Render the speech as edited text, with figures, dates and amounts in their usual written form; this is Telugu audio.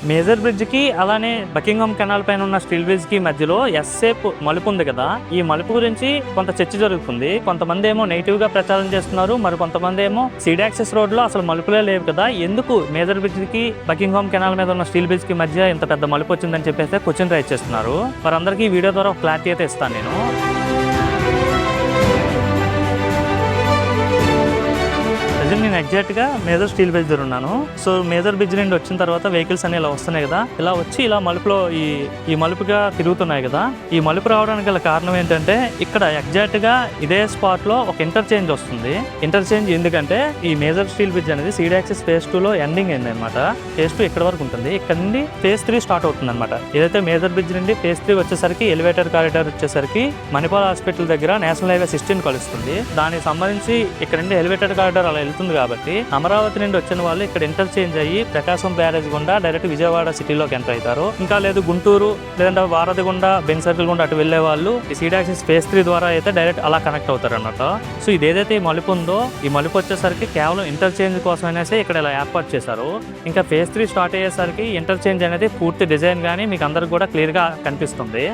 మేజర్ బ్రిడ్జ్కి అలానే బకింగ్హామ్ కెనాల్ పైన ఉన్న స్టీల్ బ్రిడ్జ్కి మధ్యలో ఎస్ షేప్ మలుపు ఉంది కదా, ఈ మలుపు గురించి కొంత చర్చ జరుగుతుంది. కొంతమంది ఏమో నెగిటివ్ గా ప్రచారం చేస్తున్నారు, మరి కొంతమంది ఏమో సీడ్ యాక్సెస్ రోడ్ లో అసలు మలుపులే లేవు కదా, ఎందుకు మేజర్ బ్రిడ్జ్కి బకింగ్హామ్ కెనాల్ మీద ఉన్న స్టీల్ బ్రిడ్జ్ కి మధ్య ఇంత పెద్ద మలుపు వచ్చిందని చెప్పేసి క్వశ్చన్ రైజ్ చేస్తున్నారు. మరి అందరికీ ఈ వీడియో ద్వారా క్లారిటీ అయితే ఇస్తాను నేను. నేను ఎగ్జాక్ట్గా మేజర్ స్టీల్ బ్రిడ్జ్ దగ్గర ఉన్నాను. సో మేజర్ బ్రిడ్జ్ నుండి వచ్చిన తర్వాత వెహికల్స్ అన్ని ఇలా వస్తున్నాయి కదా, ఇలా వచ్చి ఇలా మలుపులో ఈ మలుపుగా తిరుగుతున్నాయి కదా. ఈ మలుపు రావడానికి గల కారణం ఏంటంటే ఇక్కడ ఎగ్జాక్ట్గా ఇదే స్పాట్లో ఒక ఇంటర్చేంజ్ వస్తుంది. ఇంటర్చేంజ్ ఎందుకంటే ఈ మేజర్ స్టీల్ బ్రిడ్జ్ అనేది సీడ్ యాక్సెస్ ఫేజ్ 2లో ఎండింగ్ అయింది అనమాట. ఫేజ్ 2 ఇక్కడ వరకు ఉంటుంది, ఇక్కడ నుండి ఫేజ్ 3 స్టార్ట్ అవుతుంది అనమాట. ఏదైతే మేజర్ బ్రిడ్జ్ నుండి ఫేజ్ 3 వచ్చేసరికి ఎలివేటర్ కారిడార్ వచ్చేసరికి మణిపాల్ హాస్పిటల్ దగ్గర నేషనల్ హైవే 16 కలుస్తుంది. దానికి సంబంధించి ఇక్కడ నుండి ఎలివేటర్ కారిడార్ అలా వెళ్తుంది కాబట్టి అమరావతి నుండి వచ్చిన వాళ్ళు ఇక్కడ ఇంటర్చేంజ్ అయ్యి ప్రకాశం బ్యారేజ్ గుండా డైరెక్ట్ విజయవాడ సిటీలోకి ఎంటర్ అవుతారు. ఇంకా లేదు గుంటూరు లేదంటే వారధి గుండా బెంజ్ సర్కిల్ గుండా అటు వెళ్లే వాళ్ళు ఈ సీడ్ యాక్సెస్ ఫేజ్ 3 ద్వారా అయితే డైరెక్ట్ అలా కనెక్ట్ అవుతారు అన్నమాట. సో ఇదేదైతే ఈ మలుపు ఉందో ఈ మలుపు వచ్చేసరికి కేవలం ఇంటర్చేంజ్ కోసం అనేసి ఇక్కడ ఇలా ఏర్పాటు చేశారు. ఇంకా ఫేజ్ 3 స్టార్ట్ అయ్యేసరికి ఇంటర్చేంజ్ అనేది పూర్తి డిజైన్ గానీ మీకు అందరికి కూడా క్లియర్ గా కనిపిస్తుంది.